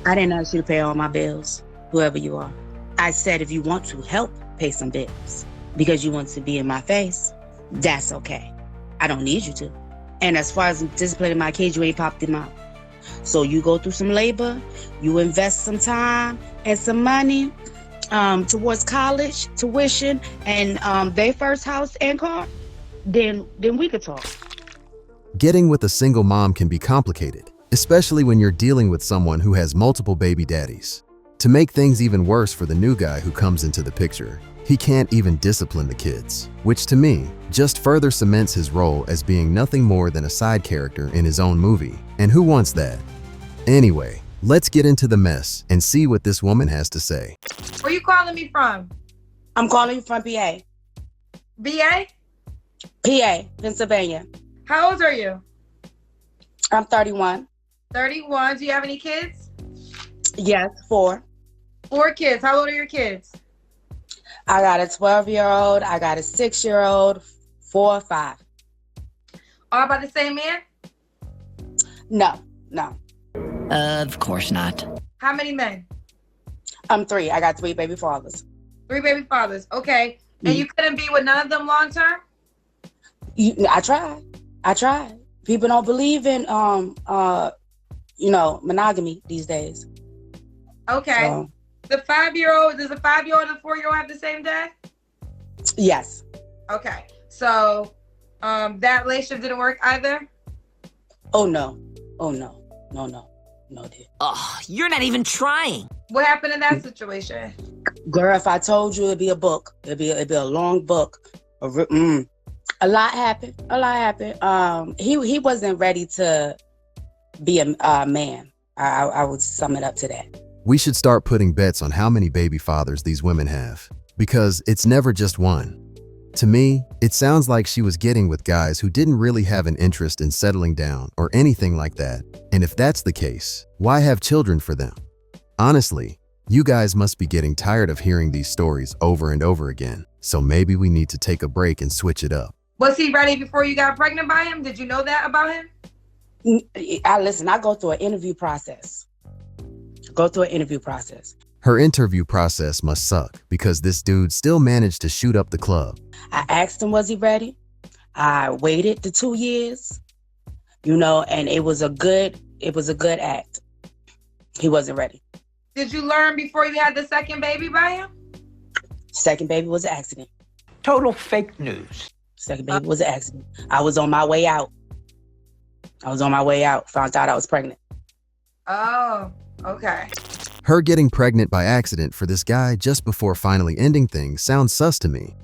I didn't ask you to pay all my bills, whoever you are. I said if you want to help pay some bills because you want to be in my face, that's okay. I don't need you to. And as far as disciplining my kids, you ain't popped them out. So you go through some labor, you invest some time and some money towards college, tuition, and their first house and car, then we could talk. Getting with a single mom can be complicated, especially when you're dealing with someone who has multiple baby daddies. To make things even worse for the new guy who comes into the picture, he can't even discipline the kids, which to me just further cements his role as being nothing more than a side character in his own movie. And who wants that? Anyway, let's get into the mess and see what this woman has to say. Where you calling me from? I'm calling you from PA. BA? PA, Pennsylvania. How old are you? I'm 31. 31. Do you have any kids? Yes, 4. 4 kids. How old are your kids? I got a 12-year-old. I got a 6-year-old, 4, 5. All by the same man? No. Of course not. How many men? I'm 3. I got 3 baby fathers. 3 baby fathers. Okay. And you couldn't be with none of them long term? I tried. People don't believe in monogamy these days. Okay. So, Does a 5-year-old and a 4-year-old have the same dad? yes. Okay. So that relationship didn't work either? Oh no, dear. Oh, you're not even trying. What happened in that situation? Girl, if I told you, it'd be a book. It'd be a long book. A lot happened. He wasn't ready to be a man. I would sum it up to that. We should start putting bets on how many baby fathers these women have, because it's never just one. To me, it sounds like she was getting with guys who didn't really have an interest in settling down or anything like that. And if that's the case, why have children for them? Honestly, you guys must be getting tired of hearing these stories over and over again. So maybe we need to take a break and switch it up. Was he ready before you got pregnant by him? Did you know that about him? I go through an interview process. Her interview process must suck because this dude still managed to shoot up the club. I asked him, was he ready? I waited the 2 years, and it was a good act. He wasn't ready. Did you learn before you had the second baby by him? Second baby was an accident. Total fake news. Second baby was an accident. I was on my way out. Found out I was pregnant. Oh, okay. Her getting pregnant by accident for this guy just before finally ending things sounds sus to me.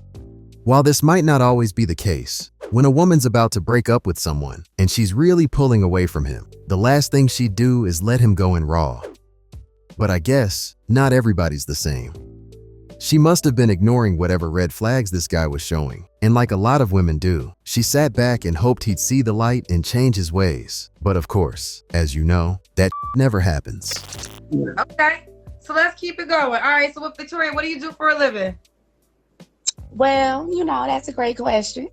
While this might not always be the case, when a woman's about to break up with someone and she's really pulling away from him, the last thing she'd do is let him go in raw. But I guess not everybody's the same. She must have been ignoring whatever red flags this guy was showing, and like a lot of women do, she sat back and hoped he'd see the light and change his ways. But of course, as you know, that never happens. Okay, so let's keep it going. All right, so with Victoria, what do you do for a living? Well, that's a great question.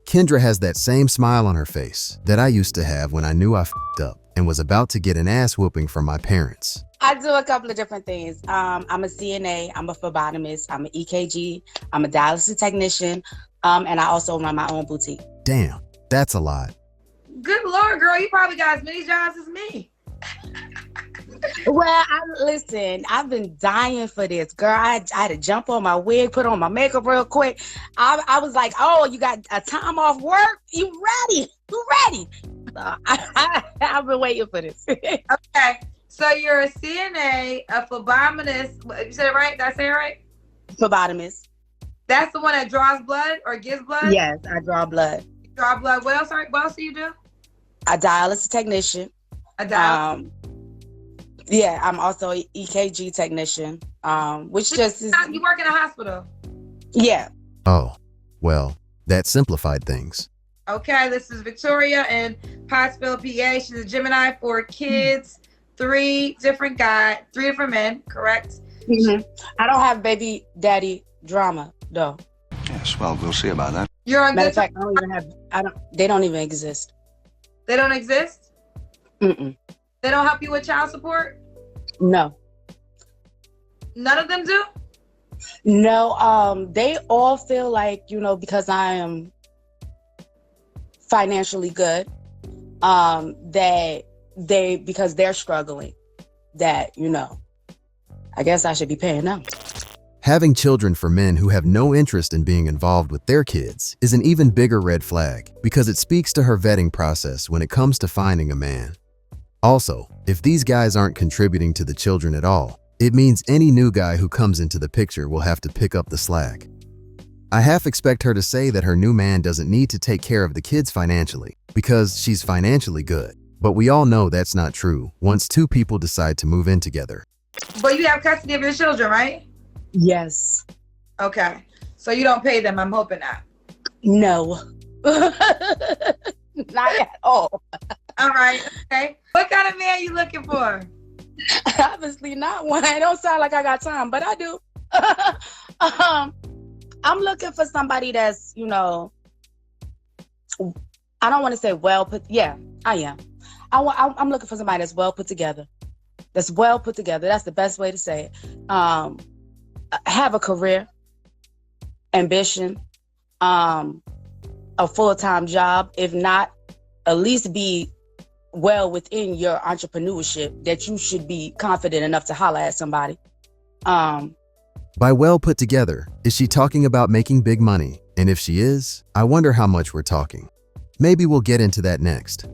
Kendra has that same smile on her face that I used to have when I knew I f***ed up and was about to get an ass whooping from my parents. I do a couple of different things. I'm a CNA, I'm a phlebotomist, I'm an EKG, I'm a dialysis technician, and I also run my own boutique. Damn, that's a lot. Good Lord, girl, you probably got as many jobs as me. Well, listen, I've been dying for this, girl. I had to jump on my wig, put on my makeup real quick. I was like, oh, you got a time off work? You ready? So I've been waiting for this. Okay, so you're a CNA, a phlebotomist. You said it right? Did I say it right? Phlebotomist. That's the one that draws blood or gives blood? Yes, I draw blood. You draw blood. What else do you do? A dialysis technician. Yeah, I'm also an EKG technician, which just is... You work in a hospital? Yeah. Oh, well, that simplified things. Okay, this is Victoria in Pottsville, PA. She's a Gemini, 4 kids, 3 different men, correct? Mm-hmm. I don't have baby daddy drama, though. Yes, well, we'll see about that. You're on Matter good of fact, they don't even exist. They don't exist? Mm-mm. They don't help you with child support? No. None of them do? No, they all feel like, because I am financially good, that because they're struggling, that, I guess I should be paying them. Having children for men who have no interest in being involved with their kids is an even bigger red flag because it speaks to her vetting process when it comes to finding a man. Also, if these guys aren't contributing to the children at all, it means any new guy who comes into the picture will have to pick up the slack. I half expect her to say that her new man doesn't need to take care of the kids financially because she's financially good. But we all know that's not true once two people decide to move in together. But you have custody of your children, right? Yes. Okay. So you don't pay them, I'm hoping not. No. Not at all. All right. Okay. What kind of man you looking for? Obviously not one. It don't sound like I got time, but I do. I'm looking for somebody that's, I don't want to say well put. Yeah, I am. I'm looking for somebody that's well put together. That's well put together. That's the best way to say it. Have a career, ambition, a full-time job. If not, at least be well within your entrepreneurship that you should be confident enough to holler at somebody. By well put together, is she talking about making big money? And if she is, I wonder how much we're talking. Maybe we'll get into that next.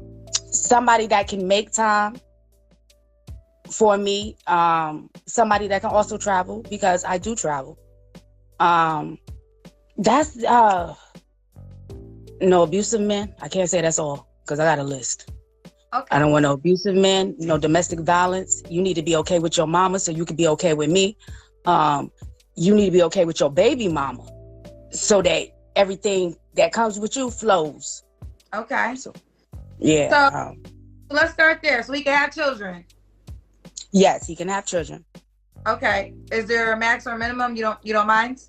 Somebody that can make time for me. Somebody that can also travel because I do travel. That's no abusive men. I can't say that's all because I got a list. Okay. I don't want no abusive men, no domestic violence. You need to be okay with your mama so you can be okay with me. You need to be okay with your baby mama so that everything that comes with you flows. Okay. So, yeah. So let's start there. So we can have children. Yes, he can have children. Okay. Is there a max or a minimum? You don't mind?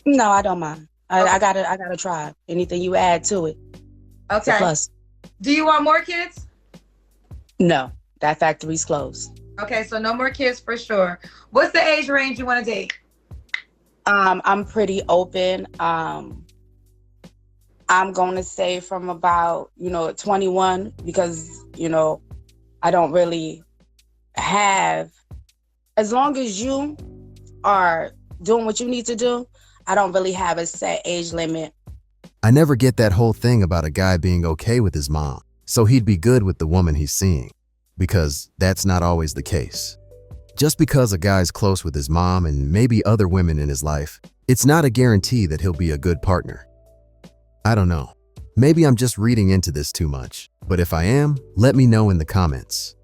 No, I don't mind. Okay. I gotta try. Anything you add to it. It's a Okay. plus. Do you want more kids? No, that factory's closed. Okay, so no more kids for sure. What's the age range you want to date? I'm pretty open. I'm going to say from about, 21 because, I don't really have, as long as you are doing what you need to do, I don't really have a set age limit. I never get that whole thing about a guy being okay with his mom, so he'd be good with the woman he's seeing, because that's not always the case. Just because a guy's close with his mom and maybe other women in his life, it's not a guarantee that he'll be a good partner. I don't know. Maybe I'm just reading into this too much, but if I am, let me know in the comments.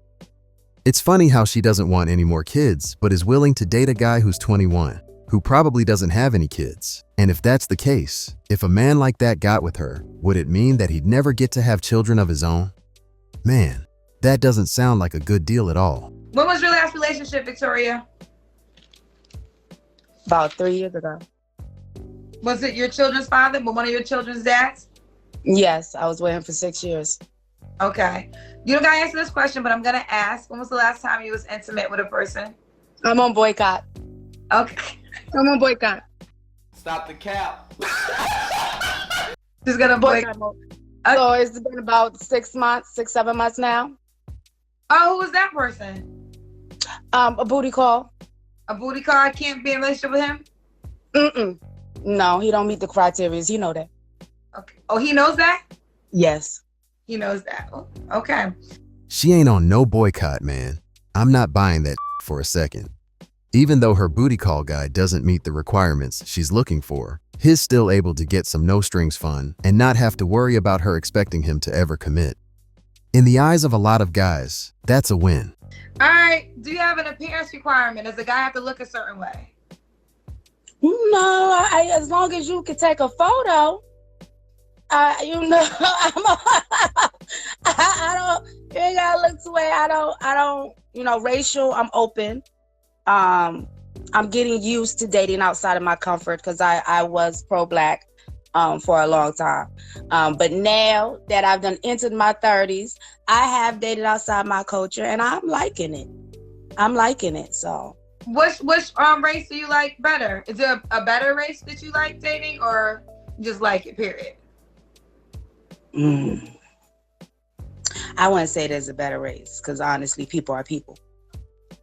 It's funny how she doesn't want any more kids, but is willing to date a guy who's 21, who probably doesn't have any kids. And if that's the case, if a man like that got with her, would it mean that he'd never get to have children of his own? Man, that doesn't sound like a good deal at all. When was your last relationship, Victoria? About 3 years ago. Was it your children's father, but one of your children's dads? Yes, I was with him for 6 years. Okay. You don't gotta answer this question, but I'm gonna ask. When was the last time you was intimate with a person? I'm on boycott. Okay. I'm on boycott. Stop the cap. Just gonna boycott. So it's been about 6 months, 7 months now. Oh, who was that person? A booty call. A booty call? I can't be in a relationship with him? No, he don't meet the criteria. You know that. Okay. Oh, he knows that? Yes. He knows that. Oh, okay. She ain't on no boycott, man. I'm not buying that for a second. Even though her booty call guy doesn't meet the requirements she's looking for, he's still able to get some no-strings fun and not have to worry about her expecting him to ever commit. In the eyes of a lot of guys, that's a win. All right. Do you have an appearance requirement? Does the guy have to look a certain way? No, as long as you can take a photo. I don't. You ain't gotta look the way. I don't. Racial. I'm open. I'm getting used to dating outside of my comfort because I was pro-black. for a long time. But now that I've done entered my 30s, I have dated outside my culture, and I'm liking it. So Which race do you like better? Is there a better race that you like dating, or you just like it, period? I wouldn't say there's a better race, because honestly, people are people.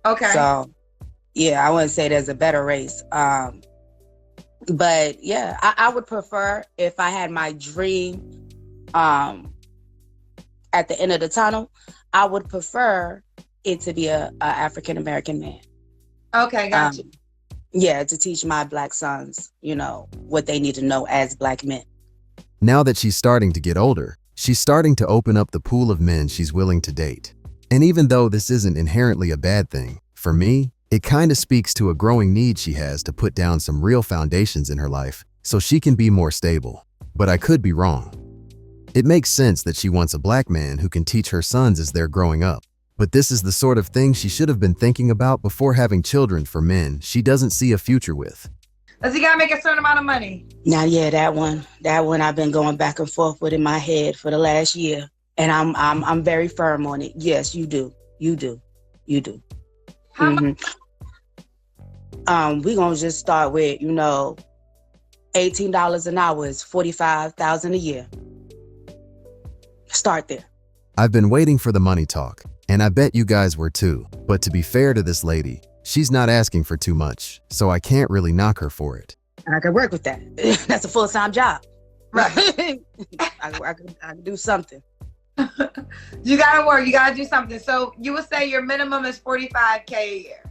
Okay. So yeah, I wouldn't say there's a better race. But yeah, I would prefer, if I had my dream at the end of the tunnel, I would prefer it to be a African American man. Okay, gotcha. Yeah, to teach my Black sons, what they need to know as Black men. Now that she's starting to get older, she's starting to open up the pool of men she's willing to date. And even though this isn't inherently a bad thing, for me, it kind of speaks to a growing need she has to put down some real foundations in her life so she can be more stable. But I could be wrong. It makes sense that she wants a Black man who can teach her sons as they're growing up. But this is the sort of thing she should have been thinking about before having children for men she doesn't see a future with. Does he gotta make a certain amount of money? Now, yeah, that one I've been going back and forth with in my head for the last year, and I'm very firm on it. Yes, you do. How much? We're gonna just start with, $18 an hour is $45,000 a year. Start there. I've been waiting for the money talk, and I bet you guys were too. But to be fair to this lady, she's not asking for too much, so I can't really knock her for it. I can work with that. That's a full-time job. Right. I can do something. You gotta work. You gotta do something. So you would say your minimum is $45K a year.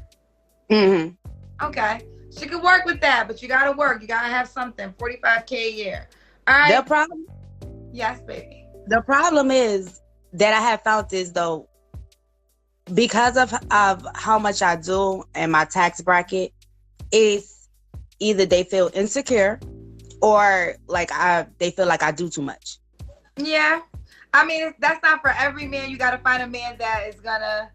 Mm-hmm. Okay. She could work with that, but you gotta work. You gotta have something. $45K a year. All right. The problem? Yes, baby. The problem is that I have found this, though, because of how much I do and my tax bracket, is either they feel insecure or they feel like I do too much. Yeah. I mean, that's not for every man. You got to find a man that is gonna,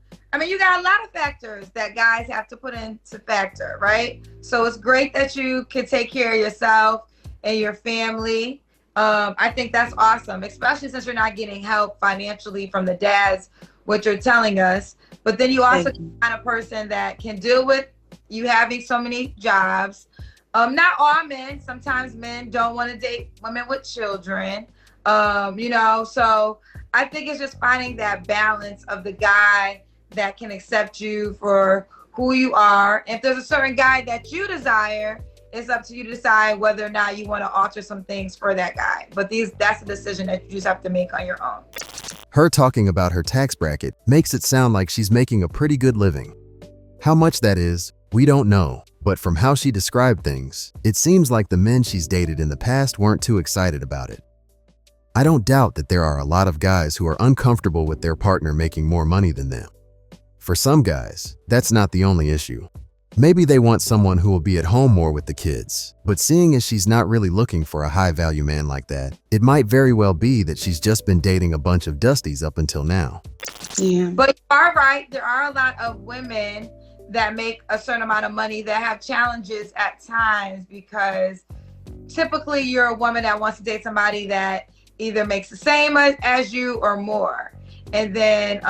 you got a lot of factors that guys have to put into factor, right? So it's great that you can take care of yourself and your family. I think that's awesome, especially since you're not getting help financially from the dads, what you're telling us. But then you also find a person that can deal with you having so many jobs. Not all men. Sometimes men don't want to date women with children. So I think it's just finding that balance of the guy that can accept you for who you are. If there's a certain guy that you desire, it's up to you to decide whether or not you want to alter some things for that guy. But that's a decision that you just have to make on your own. Her talking about her tax bracket makes it sound like she's making a pretty good living. How much that is, we don't know, but from how she described things, it seems like the men she's dated in the past weren't too excited about it. I don't doubt that there are a lot of guys who are uncomfortable with their partner making more money than them. For some guys, that's not the only issue. Maybe they want someone who will be at home more with the kids, but seeing as she's not really looking for a high-value man like that, it might very well be that she's just been dating a bunch of dusties up until now. Yeah. But you are right. There are a lot of women that make a certain amount of money that have challenges at times, because typically you're a woman that wants to date somebody that either makes the same as you or more. And then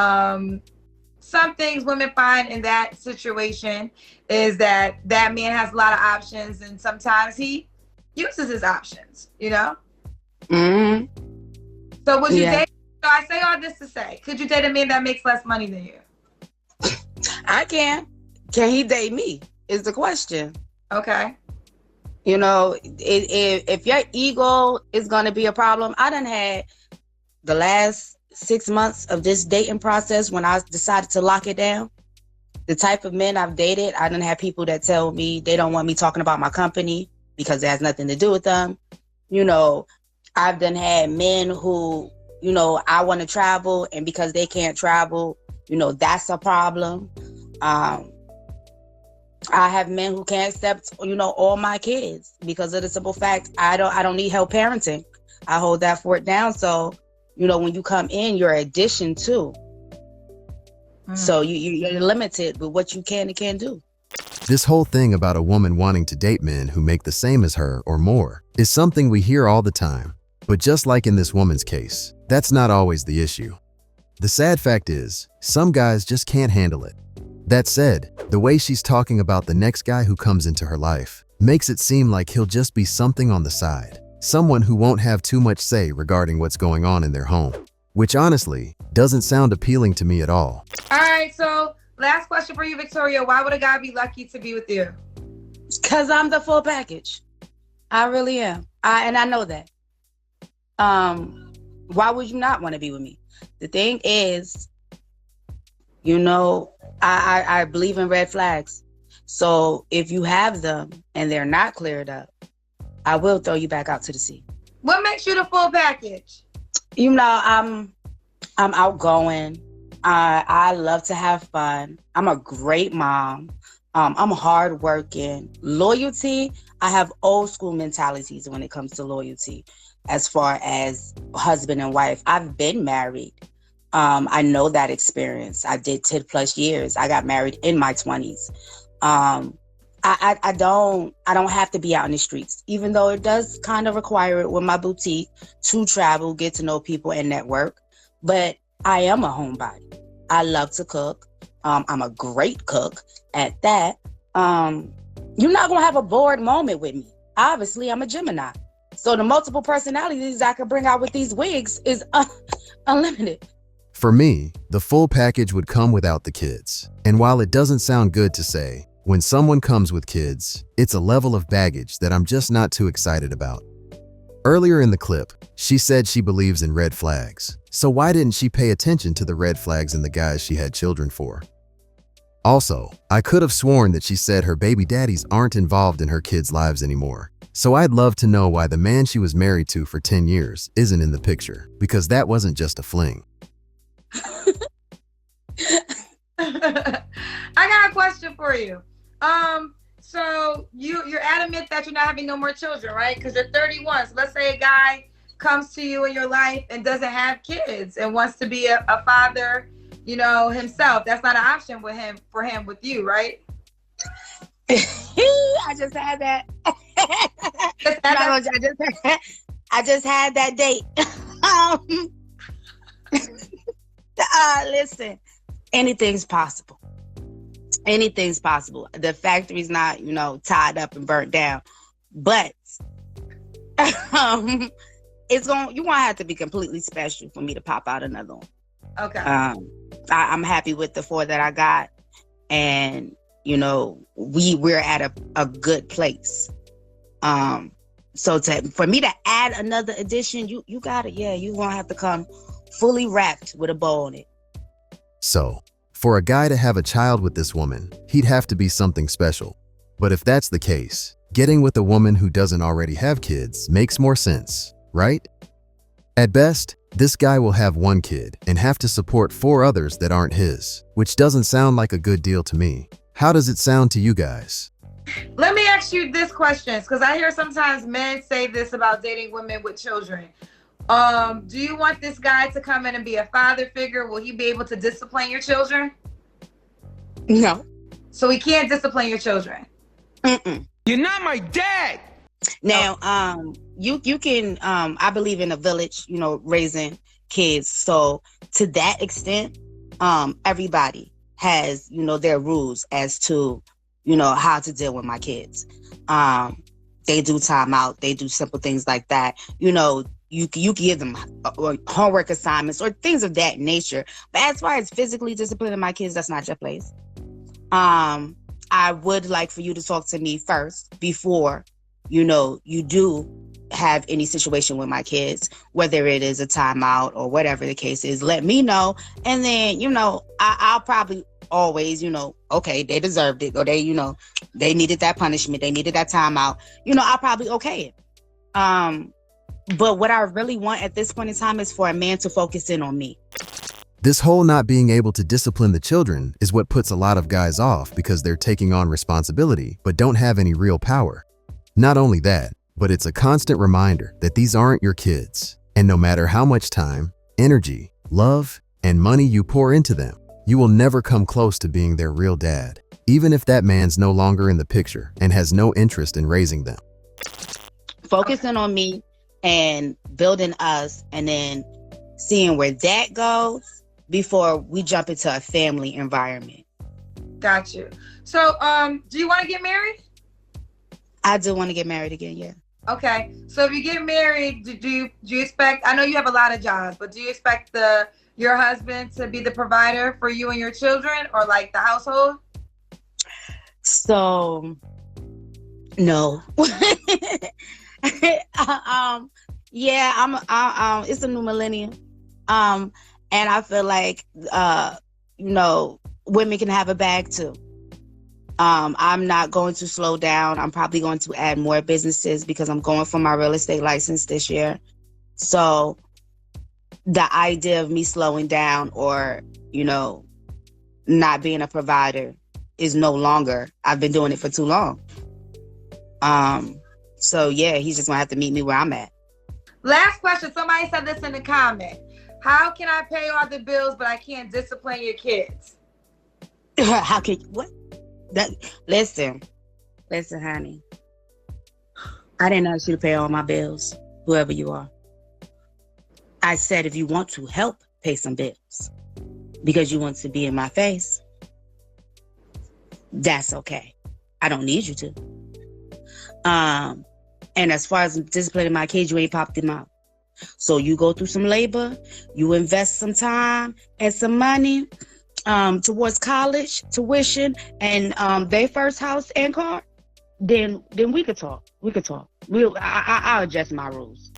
some things women find in that situation is that man has a lot of options, and sometimes he uses his options, Mm-hmm. So would you date? So I say all this to say, could you date a man that makes less money than you? I can. Can he date me? Is the question. Okay. If your ego is going to be a problem, I done had the last 6 months of this dating process when I decided to lock it down. The type of men I've dated, I done had people that tell me they don't want me talking about my company because it has nothing to do with them. I've done had men who, I want to travel, and because they can't travel, that's a problem. I have men who can't accept, all my kids because of the simple fact I don't need help parenting. I hold that fort down. So, when you come in, you're an addition too. So you're limited with what you can and can't do. This whole thing about a woman wanting to date men who make the same as her or more is something we hear all the time. But just like in this woman's case, that's not always the issue. The sad fact is, some guys just can't handle it. That said, the way she's talking about the next guy who comes into her life makes it seem like he'll just be something on the side, someone who won't have too much say regarding what's going on in their home, which honestly doesn't sound appealing to me at all. All right, so last question for you, Victoria. Why would a guy be lucky to be with you? Because I'm the full package. I really am. And I know that. Why would you not want to be with me? The thing is, you know, I believe in red flags. So if you have them and they're not cleared up, I will throw you back out to the sea. What makes you the full package? You know, I'm outgoing. I love to have fun. I'm a great mom. I'm hardworking. Loyalty, I have old school mentalities when it comes to loyalty. As far as husband and wife, I've been married. I know that experience. I did 10 plus years. I got married in my 20s. I don't have to be out in the streets, even though it does kind of require it with my boutique to travel, get to know people and network. But I am a homebody. I love to cook. I'm a great cook at that. You're not gonna have a bored moment with me. Obviously, I'm a Gemini. So the multiple personalities I could bring out with these wigs is unlimited. For me, the full package would come without the kids. And while it doesn't sound good to say, when someone comes with kids, it's a level of baggage that I'm just not too excited about. Earlier in the clip, she said she believes in red flags. So why didn't she pay attention to the red flags in the guys she had children for? Also, I could have sworn that she said her baby daddies aren't involved in her kids' lives anymore. So I'd love to know why the man she was married to for 10 years isn't in the picture, because that wasn't just a fling. I got a question for you. So you're adamant that you're not having no more children, right? Because you're 31. So let's say a guy comes to you in your life and doesn't have kids and wants to be a father, you know, himself. That's not an option for him with you, right? I just had that. I just had that date. Listen, anything's possible. Anything's possible. The factory's not, you know, tied up and burnt down, but you're gonna have to be completely special for me to pop out another one. Okay. I'm happy with the 4 that I got, and you know, we're at a good place. So for me to add another addition, you got it. Yeah, you're gonna have to come fully wrapped with a bow on it. So, for a guy to have a child with this woman, he'd have to be something special. But if that's the case, getting with a woman who doesn't already have kids makes more sense, right? At best, this guy will have 1 kid and have to support 4 others that aren't his, which doesn't sound like a good deal to me. How does it sound to you guys? Let me ask you this question, because I hear sometimes men say this about dating women with children. Do you want this guy to come in and be a father figure? Will he be able to discipline your children? No. So he can't discipline your children? Mm-mm. You're not my dad. Now, you can, I believe in a village, you know, raising kids. So to that extent, everybody has, you know, their rules as to, you know, how to deal with my kids. They do time out. They do simple things like that. You know, you give them homework assignments or things of that nature. But as far as physically disciplining my kids, that's not your place. I would like for you to talk to me first before, you know, you do have any situation with my kids, whether it is a timeout or whatever the case is. Let me know. And then, you know, I'll probably always, you know, okay, they deserved it, or they, you know, they needed that punishment, they needed that timeout. You know, I'll probably okay it. But what I really want at this point in time is for a man to focus in on me. This whole not being able to discipline the children is what puts a lot of guys off, because they're taking on responsibility but don't have any real power. Not only that, but it's a constant reminder that these aren't your kids. And no matter how much time, energy, love, and money you pour into them, you will never come close to being their real dad, even if that man's no longer in the picture and has no interest in raising them. focusing on me and building us, and then seeing where that goes before we jump into a family environment. Got you. So, do you want to get married? I do want to get married again, yeah. Okay. So if you get married, do you expect, I know you have a lot of jobs, but do you expect your husband to be the provider for you and your children, or like the household? So, no. Yeah, it's a new millennium. And I feel like, women can have a bag too. I'm not going to slow down. I'm probably going to add more businesses because I'm going for my real estate license this year. So the idea of me slowing down or, not being a provider is no longer. I've been doing it for too long. So yeah, he's just gonna have to meet me where I'm at. Last question. Somebody said this in the comment. How can I pay all the bills, but I can't discipline your kids? How can what? Listen, honey. I didn't ask you to pay all my bills, whoever you are. I said if you want to help pay some bills because you want to be in my face, that's okay. I don't need you to. And as far as disciplining my kids, you ain't popped them out. So you go through some labor, you invest some time and some money towards college, tuition, and their first house and car, then we could talk. I'll adjust my rules.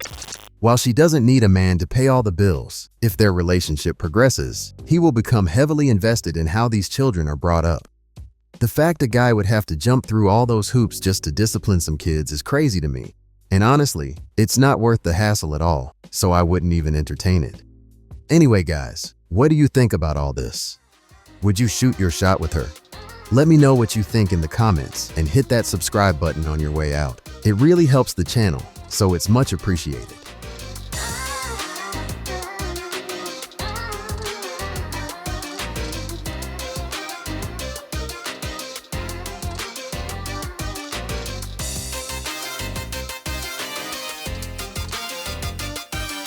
While she doesn't need a man to pay all the bills, if their relationship progresses, he will become heavily invested in how these children are brought up. The fact a guy would have to jump through all those hoops just to discipline some kids is crazy to me. And honestly, it's not worth the hassle at all, so I wouldn't even entertain it. Anyway, guys, what do you think about all this? Would you shoot your shot with her? Let me know what you think in the comments and hit that subscribe button on your way out. It really helps the channel, so it's much appreciated.